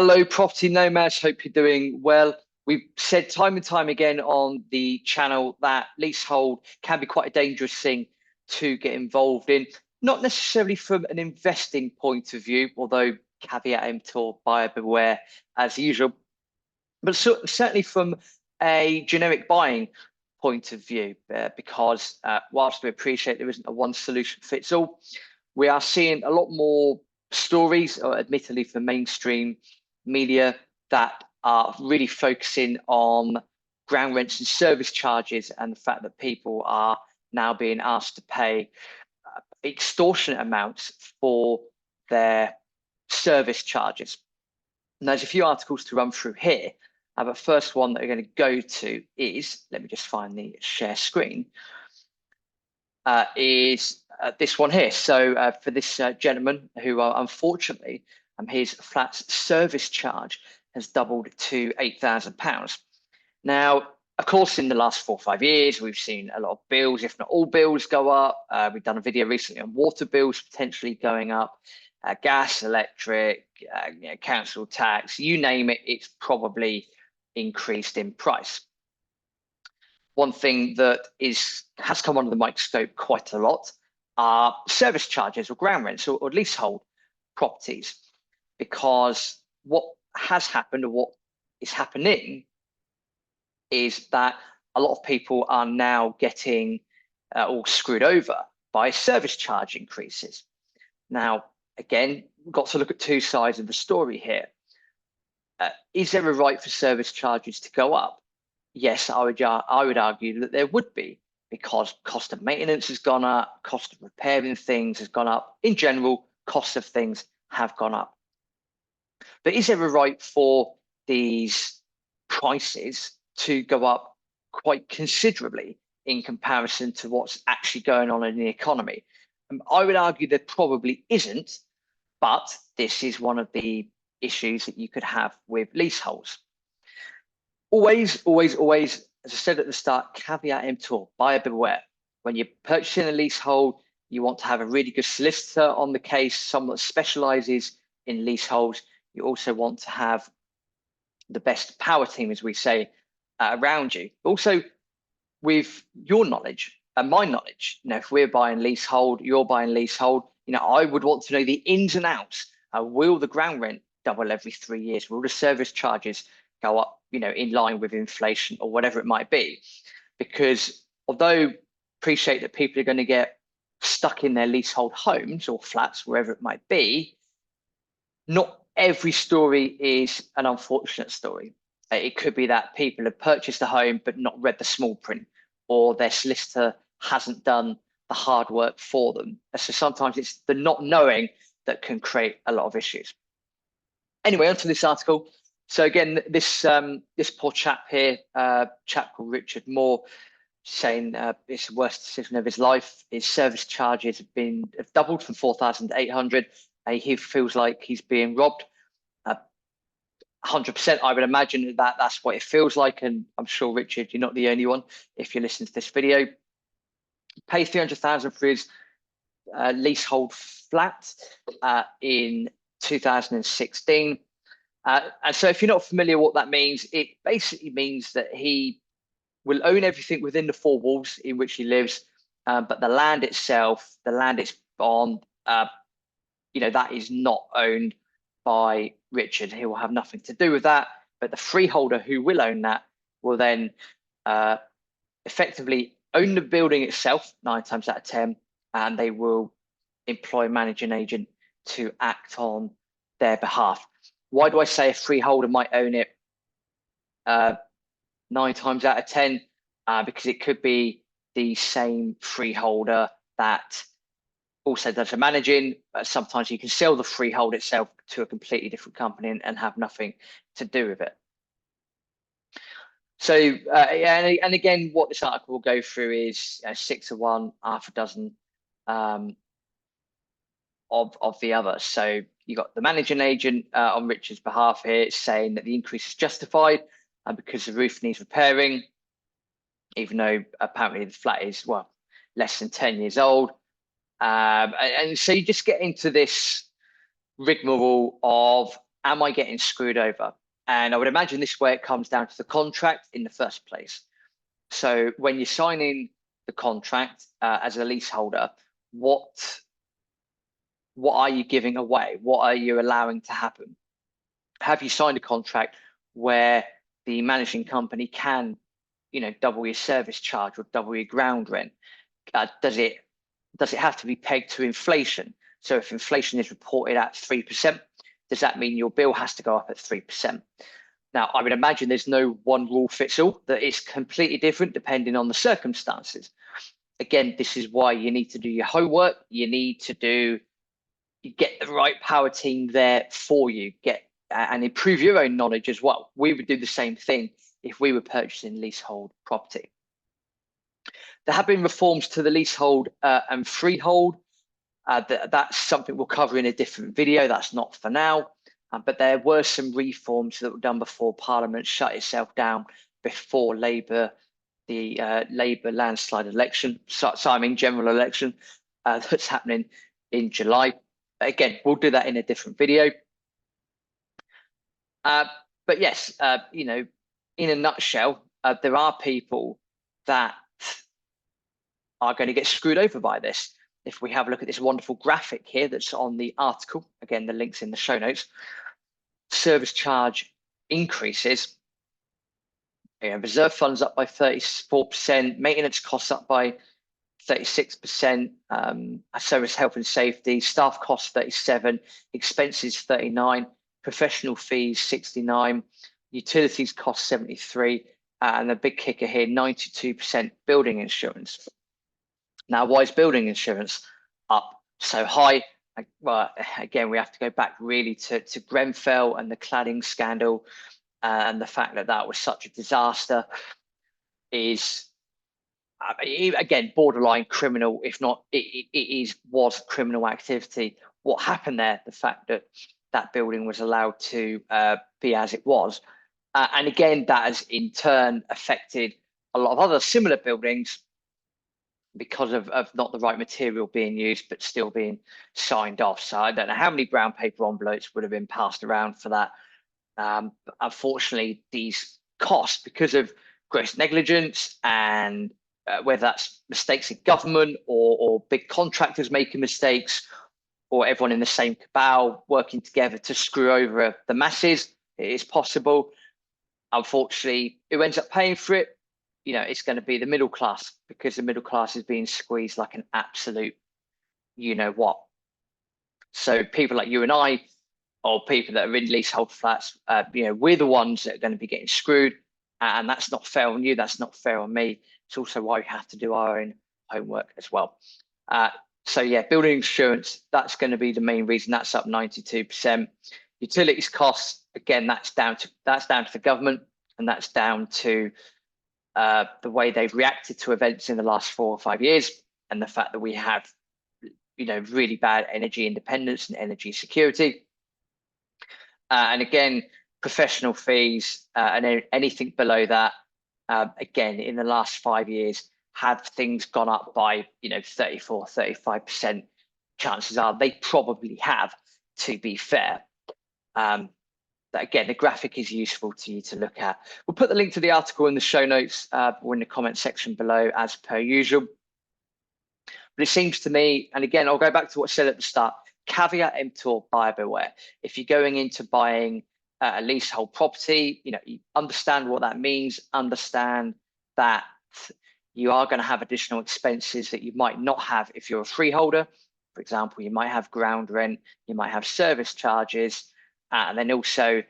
Hello, property nomads. Hope you're doing well. We've said time and time again on the channel that leasehold can be quite a dangerous thing to get involved in, not necessarily from an investing point of view, although caveat emptor, buyer beware as usual, but certainly from a generic buying point of view, because whilst we appreciate there isn't a one solution fits all, we are seeing a lot more stories, or admittedly for mainstream media, that are really focusing on ground rents and service charges, and the fact that people are now being asked to pay extortionate amounts for their service charges. And there's a few articles to run through here, but first one that we're going to go to is, let me just find the share screen, is this one here. So for this gentleman who unfortunately his flat's service charge has doubled to £8,000. Now, of course, in the last 4 or 5 years, we've seen a lot of bills, if not all bills, go up. We've done a video recently on water bills potentially going up, gas, electric, council tax, you name it, it's probably increased in price. One thing that has come under the microscope quite a lot are service charges or ground rents or leasehold properties, because what has happened, or what is happening, is that a lot of people are now getting all screwed over by service charge increases. Now, again, we've got to look at two sides of the story here. Is there a right for service charges to go up? Yes, I would argue that there would be, because cost of maintenance has gone up, cost of repairing things has gone up. In general, costs of things have gone up. But is there a right for these prices to go up quite considerably in comparison to what's actually going on in the economy? I would argue there probably isn't, but this is one of the issues that you could have with leaseholds. Always, always, always, as I said at the start, caveat emptor, buyer beware. When you're purchasing a leasehold, you want to have a really good solicitor on the case, someone that specializes in leaseholds. You also want to have the best power team, as we say, around you. Also, with your knowledge and my knowledge, if we're buying leasehold, you're buying leasehold, I would want to know the ins and outs. Will the ground rent double every 3 years? Will the service charges go up, in line with inflation or whatever it might be? Because although appreciate that people are going to get stuck in their leasehold homes or flats, wherever it might be, not every story is an unfortunate story. It could be that people have purchased a home but not read the small print, or their solicitor hasn't done the hard work for them. So sometimes it's the not knowing that can create a lot of issues. Anyway, onto this article. So again, this poor chap here, chap called Richard Moore, saying it's the worst decision of his life. His service charges have doubled from 4,800. He feels like he's being robbed. 100%, I would imagine that's what it feels like, and I'm sure, Richard, you're not the only one. If you listen to this video, pay 300,000 for his leasehold flat in 2016. And so if you're not familiar what that means, it basically means that he will own everything within the 4 walls in which he lives, but the land itself, the land it's on, that is not owned by Richard. He will have nothing to do with that, but the freeholder who will own that will then effectively own the building itself 9 times out of 10, and they will employ a managing agent to act on their behalf. Why do I say a freeholder might own it 9 times out of 10? Because it could be the same freeholder that also does the managing. Sometimes you can sell the freehold itself to a completely different company and have nothing to do with it. So, and again, what this article will go through is 6 of one, half a dozen of the other. So you got the managing agent on Richard's behalf here saying that the increase is justified because the roof needs repairing, even though apparently the flat is, less than 10 years old. And so you just get into this rigmarole of am I getting screwed over? And I would imagine this is where it comes down to the contract in the first place. So when you're signing the contract as a leaseholder, what are you giving away? What are you allowing to happen? Have you signed a contract where the managing company can, double your service charge or double your ground rent? Does it have to be pegged to inflation? So if inflation is reported at 3%, does that mean your bill has to go up at 3%? Now, I would imagine there's no one rule fits all, that it's completely different depending on the circumstances. Again, this is why you need to do your homework. You need to get the right power team there for you, and improve your own knowledge as well. We would do the same thing if we were purchasing leasehold property. There have been reforms to the leasehold and freehold. That's something we'll cover in a different video. That's not for now. But there were some reforms that were done before Parliament shut itself down before the Labour landslide election, general election that's happening in July. But again, we'll do that in a different video. But yes, in a nutshell, there are people that are going to get screwed over by this. If we have a look at this wonderful graphic here that's on the article, again, the link's in the show notes, service charge increases. Reserve funds up by 34%, maintenance costs up by 36%, service health and safety, staff costs 37%, expenses 39%, professional fees 69%, utilities cost 73%, and the big kicker here, 92% building insurance. Now, why is building insurance up so high? Well, again, we have to go back really to Grenfell and the cladding scandal, and the fact that that was such a disaster is, again, borderline criminal, if not, was criminal activity. What happened there? The fact that that building was allowed to be as it was, and again, that has in turn affected a lot of other similar buildings, because of not the right material being used, but still being signed off. So I don't know how many brown paper envelopes would have been passed around for that. But unfortunately, these costs, because of gross negligence and whether that's mistakes in government or big contractors making mistakes, or everyone in the same cabal working together to screw over the masses, it is possible. Unfortunately, who ends up paying for it? It's going to be the middle class, because the middle class is being squeezed like an absolute what. So people like you and I, or people that are in leasehold flats, we're the ones that are going to be getting screwed, and that's not fair on you. That's not fair on me. It's also why we have to do our own homework as well. So yeah, building insurance, that's going to be the main reason. That's up 92%. Utilities costs, again, that's down to the government, and that's down to the way they've reacted to events in the last 4 or 5 years, and the fact that we have, really bad energy independence and energy security. And again, professional fees and anything below that, again, in the last 5 years, have things gone up by 34, 35%? Chances are they probably have, to be fair. But again, the graphic is useful to you to look at. We'll put the link to the article in the show notes or in the comment section below, as per usual. But it seems to me, and again, I'll go back to what I said at the start, caveat emptor, buyer beware. If you're going into buying a leasehold property, you understand what that means, understand that you are going to have additional expenses that you might not have if you're a freeholder. For example, you might have ground rent, you might have service charges, and then also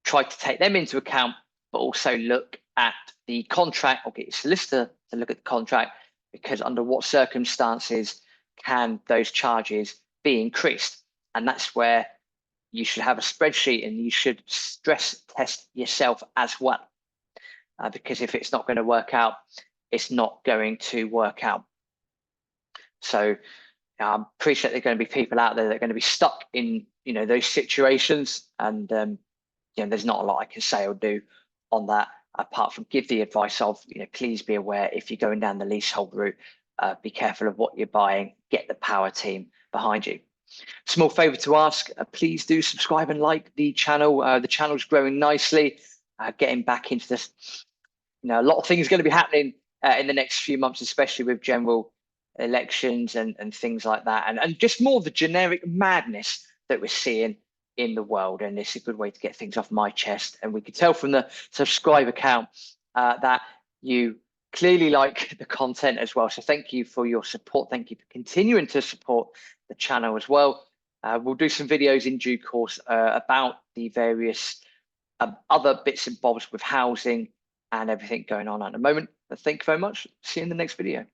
try to take them into account, but also look at the contract, or get your solicitor to look at the contract, because under what circumstances can those charges be increased? And that's where you should have a spreadsheet, and you should stress test yourself as well, because if it's not going to work out, it's not going to work out. So I appreciate there are going to be people out there that are going to be stuck in those situations, and there's not a lot I can say or do on that, apart from give the advice of please be aware, if you're going down the leasehold route, be careful of what you're buying, get the power team behind you. Small favor to ask, please do subscribe and like the channel. The channel's growing nicely, getting back into this. A lot of things are going to be happening in the next few months, especially with general elections and things like that, and just more of the generic madness that we're seeing in the world. And it's a good way to get things off my chest. And we could tell from the subscriber count that you clearly like the content as well. So thank you for your support. Thank you for continuing to support the channel as well. We'll do some videos in due course about the various other bits and bobs with housing and everything going on at the moment. But thank you very much. See you in the next video.